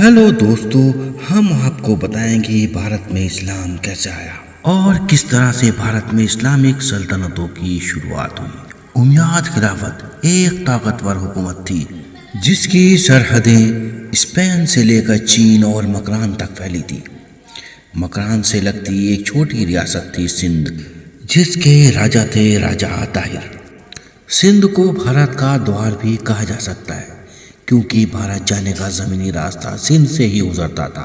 Hello दोस्तों, हम आपको बताएंगे भारत में इस्लाम कैसे आया और किस तरह से भारत में इस्लामिक सल्तनतों की शुरुआत हुई। उमैयद खिलाफत एक ताकतवर हुकूमत थी जिसकी सरहदें स्पेन से लेकर चीन और मकरान तक फैली थी। मकरान से लगती एक छोटी रियासत थी सिंध, जिसके राजा थे राजा ताहिर। सिंध को भारत का द्वार भी कहा जा सकता है क्योंकि भारत जाने का ज़मीनी रास्ता सिंध से ही गुजरता था।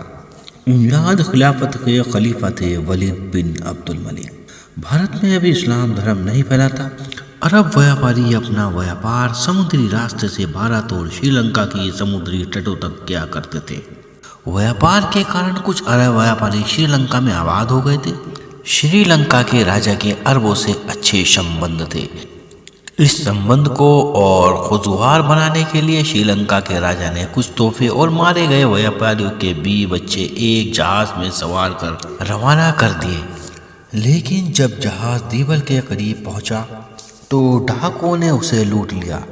उमैयद खिलाफत के खलीफा थे वलीद बिन अब्दुल मलिक। भारत में अभी इस्लाम धर्म नहीं फैला था। अरब व्यापारी अपना व्यापार समुद्री रास्ते से भारत और श्रीलंका की समुद्री तटों तक किया करते थे। व्यापार के कारण कुछ अरब व्यापारी श्रीलंका में आबाद हो गए थे। श्रीलंका के राजा के अरबों से अच्छे संबंध थे। इस संबंध को और खुशगवार बनाने के लिए श्रीलंका के राजा ने कुछ तोहफे और मारे गए व्यापारियों के 20 बच्चे एक जहाज में सवार कर रवाना कर दिए। लेकिन जब जहाज दीवल के करीब पहुंचा तो डाकुओं ने उसे लूट लिया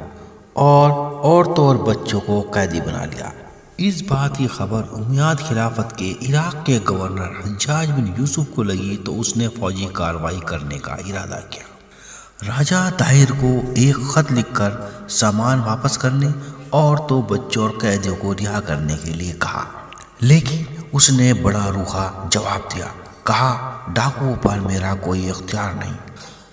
और औरतों और बच्चों को कैदी बना लिया। इस बात की खबर उमैयद खिलाफत के इराक के गवर्नर हज्जाज बिन यूसुफ को लगी तो उसने फौजी कार्रवाई करने का इरादा किया। राजा ताहिर को एक खत लिखकर सामान वापस करने और तो बच्चों और कैदियों को रिहा करने के लिए कहा, लेकिन उसने बड़ा रूखा जवाब दिया। कहा, डाकुओं पर मेरा कोई इख्तियार नहीं।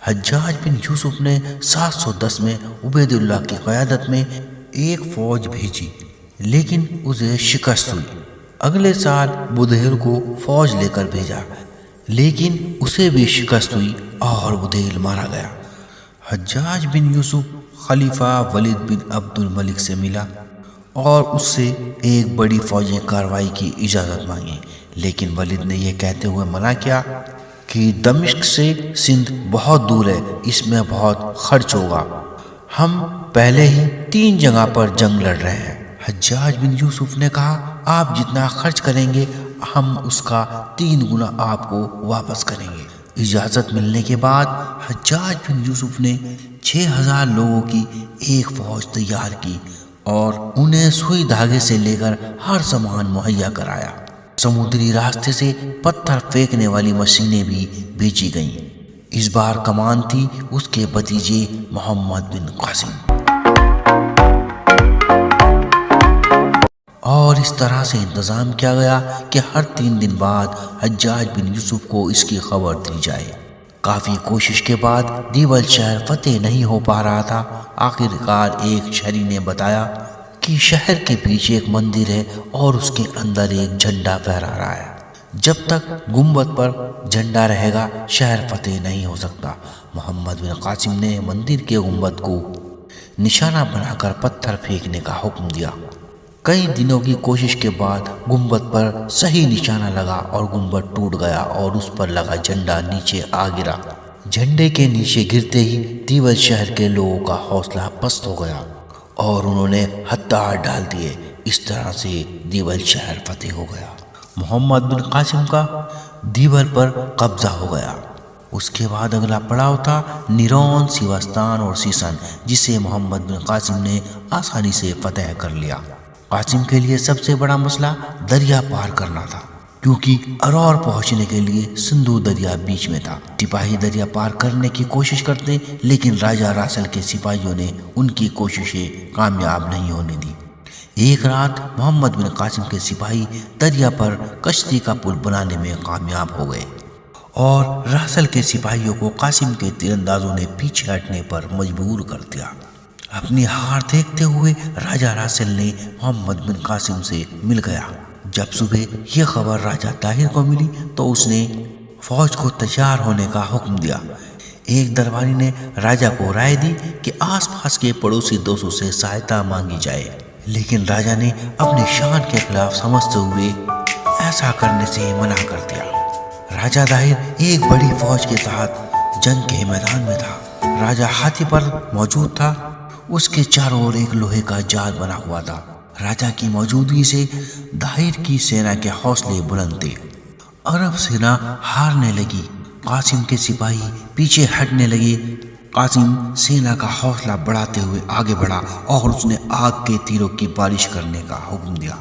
हज्जाज बिन यूसुफ ने 710 में उबैदुल्लाह की क़यादत में एक फौज भेजी, लेकिन उसे शिकस्त हुई। अगले साल बुधैल को फौज लेकर भेजा, लेकिन उसे भी शिकस्त हुई और बुधैल मारा गया। हज्जाज बिन यूसुफ खलीफा वलीद बिन अब्दुल मलिक से मिला और उससे एक बड़ी फौजी कार्रवाई की इजाज़त मांगी, लेकिन वलीद ने यह कहते हुए मना किया कि दमिश्क से सिंध बहुत दूर है, इसमें बहुत खर्च होगा। हम पहले ही 3 जगह पर जंग लड़ रहे हैं। हज्जाज बिन यूसुफ ने कहा, आप जितना खर्च करेंगे हम उसका 3 गुना आपको वापस करेंगे। इजाज़त मिलने के बाद हज्जाज बिन यूसुफ ने 6000 लोगों की एक फौज तैयार की और उन्हें सुई धागे से लेकर हर सामान मुहैया कराया। समुद्री रास्ते से पत्थर फेंकने वाली मशीनें भी भेजी गईं। इस बार कमान थी उसके भतीजे मोहम्मद बिन कासिम। और इस तरह से इंतज़ाम किया गया कि हर 3 दिन बाद हज्जाज बिन यूसुफ को इसकी खबर दी जाए। काफ़ी कोशिश के बाद दीवल शहर फतेह नहीं हो पा रहा था। आखिरकार एक शहरी ने बताया कि शहर के पीछे एक मंदिर है और उसके अंदर एक झंडा फहरा रहा है। जब तक गुंबद पर झंडा रहेगा शहर फतेह नहीं हो सकता। मोहम्मद बिन कासिम ने मंदिर के गुंबद को निशाना बनाकर पत्थर फेंकने का हुक्म दिया। कई दिनों की कोशिश के बाद गुंबद पर सही निशाना लगा और गुंबद टूट गया और उस पर लगा झंडा नीचे आ गिरा। झंडे के नीचे गिरते ही दीवल शहर के लोगों का हौसला पस्त हो गया और उन्होंने हथियार डाल दिए। इस तरह से दीवल शहर फतेह हो गया। मोहम्मद बिन कासिम का दीवल पर कब्जा हो गया। उसके बाद अगला पड़ाव था निरौन, सिवास्तान और सीसन, जिसे मोहम्मद बिन कासिम ने आसानी से फतेह कर लिया। कासिम के लिए सबसे बड़ा मसला दरिया पार करना था, क्योंकि अरौर पहुंचने के लिए सिंधु दरिया बीच में था। सिपाही दरिया पार करने की कोशिश करते, लेकिन राजा रासल के सिपाहियों ने उनकी कोशिशें कामयाब नहीं होने दी। एक रात मोहम्मद बिन कासिम के सिपाही दरिया पर कश्ती का पुल बनाने में कामयाब हो गए और रासल के सिपाहियों को कासिम के तीरंदाजों ने पीछे हटने पर मजबूर कर दिया। अपनी हार देखते हुए राजा रासेल ने मोहम्मद बिन कासिम से मिल गया। जब सुबह यह खबर राजा ताहिर को मिली तो उसने फौज को तैयार होने का हुक्म दिया। एक दरबारी ने राजा को राय दी कि आसपास के पड़ोसी दोस्तों से सहायता मांगी जाए, लेकिन राजा ने अपनी शान के खिलाफ समझते हुए ऐसा करने से मना कर दिया। राजा ताहिर एक बड़ी फौज के साथ जंग के मैदान में था। राजा हाथी पर मौजूद था। उसके चारों ओर एक लोहे का जाल बना हुआ था। राजा की मौजूदगी से ताहिर की सेना के हौसले बुलंद थे। अरब सेना हारने लगी। कासिम के सिपाही पीछे हटने लगे। कासिम सेना का हौसला बढ़ाते हुए आगे बढ़ा और उसने आग के तीरों की बारिश करने का हुक्म दिया।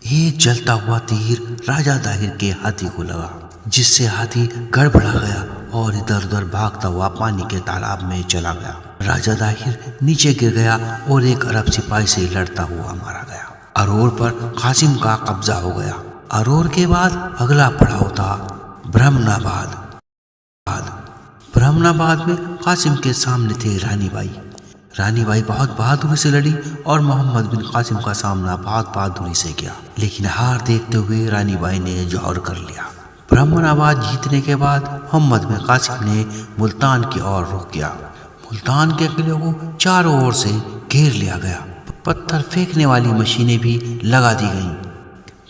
ایک جلتا ہوا تیر راجہ داہر کے ہاتھی کو لگا، جس سے ہاتھی گڑبڑا گیا اور ادھر ادھر بھاگتا ہوا پانی کے تالاب میں چلا گیا۔ راجہ داہر نیچے گر گیا اور ایک عرب سپاہی سے لڑتا ہوا مارا گیا۔ ارور پر قاسم کا قبضہ ہو گیا۔ ارور کے بعد اگلا پڑاؤ تھا برہمناباد۔ برہمناباد میں قاسم کے سامنے تھے رانی بائی۔ رانی بائی بہت بہادری سے لڑی اور محمد بن قاسم کا سامنا بہت بہادری سے کیا، لیکن ہار دیکھتے ہوئے رانی بائی نے جوہر کر لیا۔ برہمناباد جیتنے کے بعد محمد بن قاسم نے ملتان کی اور رخ کیا۔ ملتان کے قلعے کو چاروں اور سے گھیر لیا گیا۔ پتھر پھینکنے والی مشینیں بھی لگا دی گئیں۔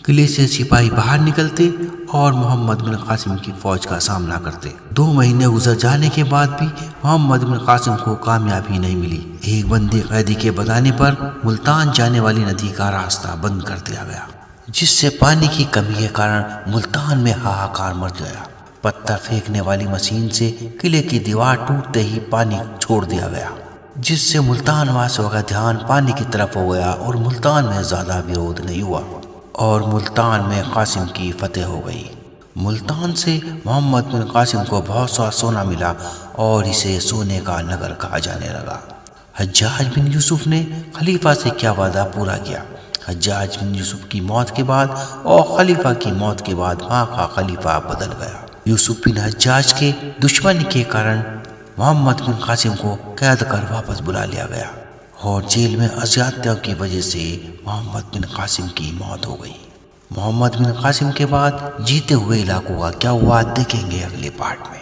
قلعے سے سپاہی باہر نکلتے اور محمد بن قاسم کی فوج کا سامنا کرتے۔ 2 مہینے گزر جانے کے بعد بھی محمد بن قاسم کو کامیابی نہیں ملی۔ ایک بندی قیدی کے بتانے پر ملتان جانے والی ندی کا راستہ بند کر دیا گیا، جس سے پانی کی کمی کے کارن ملتان میں ہاہاکار مچ گیا۔ پتھر پھینکنے والی مشین سے قلعے کی دیوار ٹوٹتے ہی پانی چھوڑ دیا گیا، جس سے ملتان واسوں کا دھیان پانی کی طرف ہو گیا اور ملتان میں زیادہ ویرودھ نہیں ہوا اور ملتان میں قاسم کی فتح ہو گئی۔ ملتان سے محمد بن قاسم کو بہت سا سونا ملا اور اسے سونے کا نگر کہا جانے لگا۔ حجاج بن یوسف نے خلیفہ سے کیا وعدہ پورا کیا؟ حجاج بن یوسف کی موت کے بعد اور خلیفہ کی موت کے بعد وہاں کا خلیفہ بدل گیا۔ یوسف بن حجاج کے دشمنی کے کارن محمد بن قاسم کو قید کر واپس بلا لیا گیا اور جیل میں زیادتیوں کی وجہ سے محمد بن قاسم کی موت ہو گئی۔ محمد بن قاسم کے بعد جیتے ہوئے علاقوں کا کیا ہوا دیکھیں گے اگلے پارٹ میں۔